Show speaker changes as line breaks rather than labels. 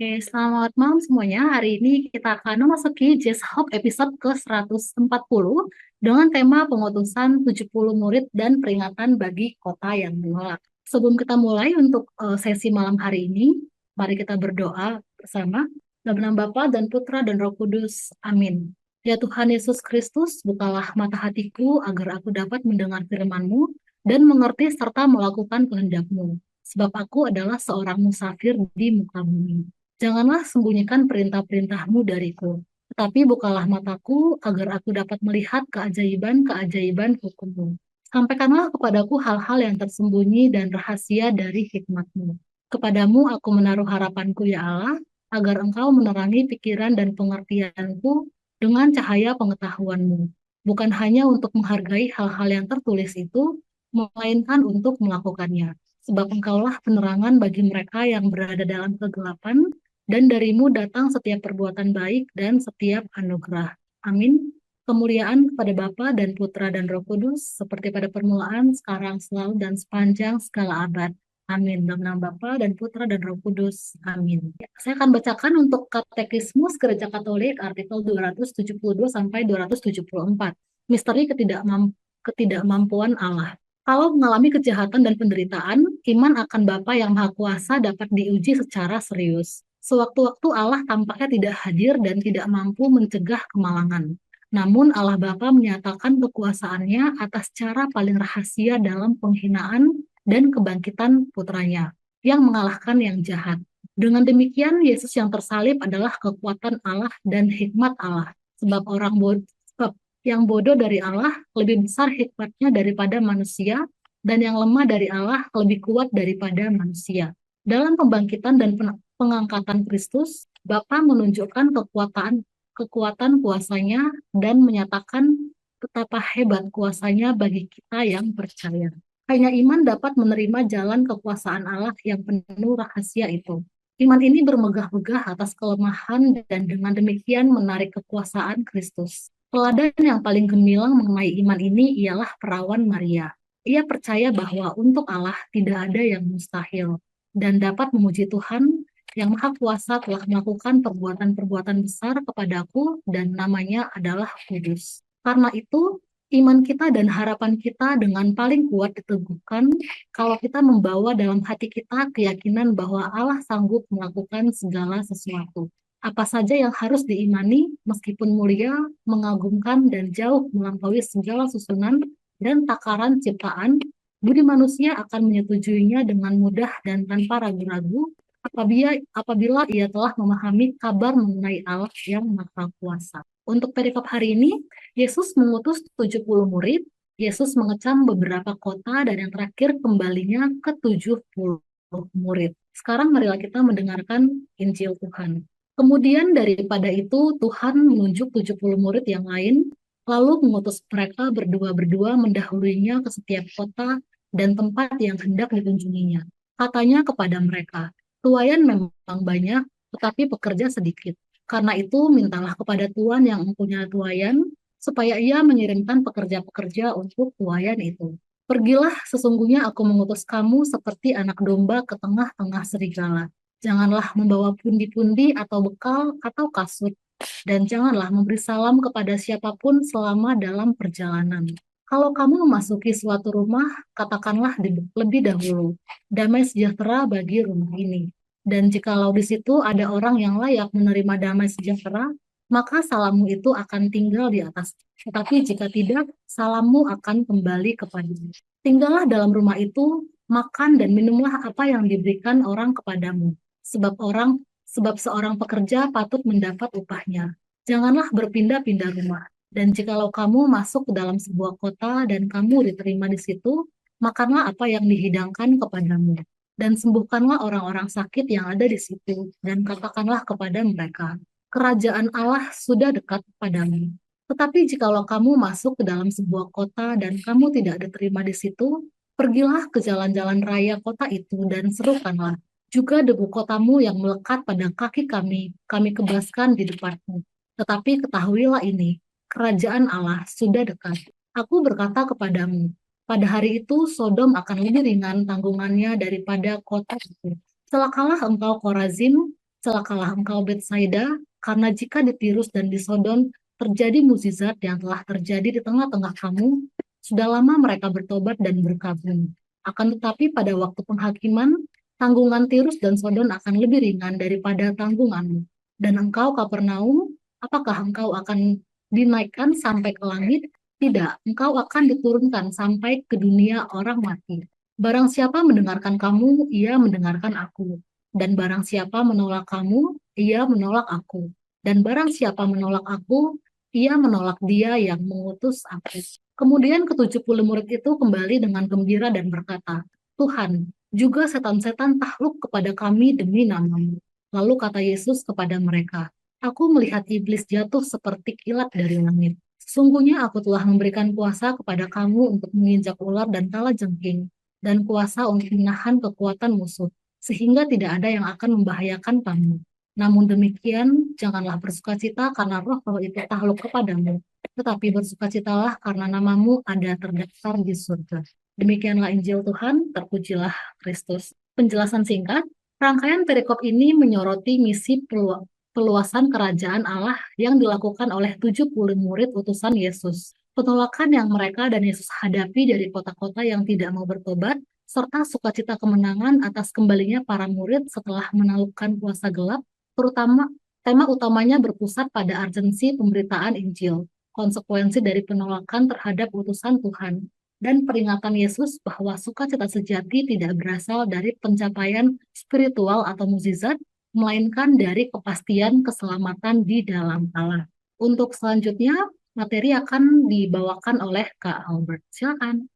Oke, selamat malam semuanya. Hari ini kita akan memasuki Just Hope episode ke-140 dengan tema pengutusan 70 murid dan peringatan bagi kota yang menolak. Sebelum kita mulai untuk sesi malam hari ini, mari kita berdoa bersama. Dalam nama Bapa dan Putra dan Roh Kudus. Amin. Ya Tuhan Yesus Kristus, bukalah mata hatiku agar aku dapat mendengar firman-Mu dan mengerti serta melakukan kehendak-Mu. Sebab aku adalah seorang musafir di muka bumi. Janganlah sembunyikan perintah-perintah-Mu dariku, tetapi bukalah mataku agar aku dapat melihat keajaiban-keajaiban hukum-Mu. Sampaikanlah kepadaku hal-hal yang tersembunyi dan rahasia dari hikmat-Mu. Kepadamu aku menaruh harapanku ya Allah, agar Engkau menerangi pikiran dan pengertianku dengan cahaya pengetahuan-Mu. Bukan hanya untuk menghargai hal-hal yang tertulis itu, melainkan untuk melakukannya. Sebab Engkaulah penerangan bagi mereka yang berada dalam kegelapan, dan darimu datang setiap perbuatan baik dan setiap anugerah. Amin. Kemuliaan kepada Bapa dan Putra dan Roh Kudus, seperti pada permulaan, sekarang, selalu, dan sepanjang segala abad. Amin. Dalam nama Bapa dan Putra dan Roh Kudus. Amin. Ya, saya akan bacakan untuk Katekismus Gereja Katolik artikel 272 sampai 274. Misteri ketidakmampuan Allah. Kalau mengalami kejahatan dan penderitaan, iman akan Bapa yang Maha Kuasa dapat diuji secara serius. Sewaktu-waktu Allah tampaknya tidak hadir dan tidak mampu mencegah kemalangan. Namun Allah Bapa menyatakan kekuasaannya atas cara paling rahasia dalam penghinaan dan kebangkitan putranya, yang mengalahkan yang jahat. Dengan demikian, Yesus yang tersalib adalah kekuatan Allah dan hikmat Allah. Sebab yang bodoh dari Allah lebih besar hikmatnya daripada manusia, dan yang lemah dari Allah lebih kuat daripada manusia. Dalam pembangkitan dan pengangkatan Kristus, Bapa menunjukkan kekuatan kuasanya dan menyatakan betapa hebat kuasanya bagi kita yang percaya. Hanya iman dapat menerima jalan kekuasaan Allah yang penuh rahasia itu. Iman ini bermegah-megah atas kelemahan dan dengan demikian menarik kekuasaan Kristus. Teladan yang paling gemilang mengenai iman ini ialah perawan Maria. Ia percaya bahwa untuk Allah tidak ada yang mustahil dan dapat memuji Tuhan yang Maha Kuasa telah melakukan perbuatan-perbuatan besar kepadaku dan namanya adalah kudus. Karena itu, iman kita dan harapan kita dengan paling kuat diteguhkan kalau kita membawa dalam hati kita keyakinan bahwa Allah sanggup melakukan segala sesuatu. Apa saja yang harus diimani, meskipun mulia, mengagumkan, dan jauh melampaui segala susunan dan takaran ciptaan, budi manusia akan menyetujuinya dengan mudah dan tanpa ragu-ragu apabila ia telah memahami kabar mengenai Allah yang Maha Kuasa. Untuk perikop hari ini, Yesus mengutus 70 murid, Yesus mengecam beberapa kota, dan yang terakhir kembalinya ke 70 murid. Sekarang marilah kita mendengarkan Injil Tuhan. Kemudian daripada itu Tuhan menunjuk 70 murid yang lain, lalu mengutus mereka berdua-berdua mendahuluinya ke setiap kota dan tempat yang hendak dikunjunginya. Katanya kepada mereka, tuayan memang banyak, tetapi pekerja sedikit. Karena itu, mintalah kepada Tuhan yang mempunyai tuayan, supaya ia mengirimkan pekerja-pekerja untuk tuayan itu. Pergilah, sesungguhnya aku mengutus kamu seperti anak domba ke tengah-tengah serigala. Janganlah membawa pundi-pundi atau bekal atau kasut, dan janganlah memberi salam kepada siapapun selama dalam perjalanan. Kalau kamu memasuki suatu rumah, katakanlah lebih dahulu, damai sejahtera bagi rumah ini. Dan jikalau di situ ada orang yang layak menerima damai sejahtera, maka salammu itu akan tinggal di atas. Tetapi jika tidak, salammu akan kembali kepadamu. Tinggallah dalam rumah itu, makan dan minumlah apa yang diberikan orang kepadamu. Sebab seorang pekerja patut mendapat upahnya. Janganlah berpindah-pindah rumah. Dan jikalau kamu masuk ke dalam sebuah kota dan kamu diterima di situ, makanlah apa yang dihidangkan kepadamu. Dan sembuhkanlah orang-orang sakit yang ada di situ, dan katakanlah kepada mereka, kerajaan Allah sudah dekat padamu. Tetapi jikalau kamu masuk ke dalam sebuah kota dan kamu tidak diterima di situ, pergilah ke jalan-jalan raya kota itu dan serukanlah. Juga debu kotamu yang melekat pada kaki kami kebaskan di depanmu. Tetapi ketahuilah ini, kerajaan Allah sudah dekat. Aku berkata kepadamu, pada hari itu Sodom akan lebih ringan tanggungannya daripada kota itu. Celakalah engkau Korazim, Celakalah engkau Betsaida, karena jika di Tirus dan di Sodom terjadi mukjizat yang telah terjadi di tengah-tengah kamu, sudah lama mereka bertobat dan berkabung. Akan tetapi pada waktu penghakiman, tanggungan Tirus dan Sodom akan lebih ringan daripada tanggunganmu. Dan engkau Kapernaum, apakah engkau akan dinaikkan sampai ke langit? Tidak, engkau akan diturunkan sampai ke dunia orang mati. Barang siapa mendengarkan kamu, ia mendengarkan aku. Dan barang siapa menolak kamu, ia menolak aku. Dan barang siapa menolak aku, ia menolak dia yang mengutus aku. Kemudian ke-70 murid itu kembali dengan gembira dan berkata, Tuhan, juga setan-setan takluk kepada kami demi namamu. Lalu kata Yesus kepada mereka, Aku melihat iblis jatuh seperti kilat dari langit. Sesungguhnya aku telah memberikan kuasa kepada kamu untuk menginjak ular dan kalajengking, dan kuasa untuk menahan kekuatan musuh sehingga tidak ada yang akan membahayakan kamu. Namun demikian, janganlah bersukacita karena roh-roh itu takluk kepadamu, tetapi bersukacitalah karena namamu ada terdaftar di surga. Demikianlah Injil Tuhan, terpujilah Kristus. Penjelasan singkat, rangkaian perikop ini menyoroti misi peluasan kerajaan Allah yang dilakukan oleh 70 murid utusan Yesus. Penolakan yang mereka dan Yesus hadapi dari kota-kota yang tidak mau bertobat serta sukacita kemenangan atas kembalinya para murid setelah menaklukkan kuasa gelap, terutama tema utamanya berpusat pada urgensi pemberitaan Injil, konsekuensi dari penolakan terhadap utusan Tuhan, dan peringatan Yesus bahwa sukacita sejati tidak berasal dari pencapaian spiritual atau mukjizat, melainkan dari kepastian keselamatan di dalam Allah. Untuk selanjutnya, materi akan dibawakan oleh Kak Albert. Silakan.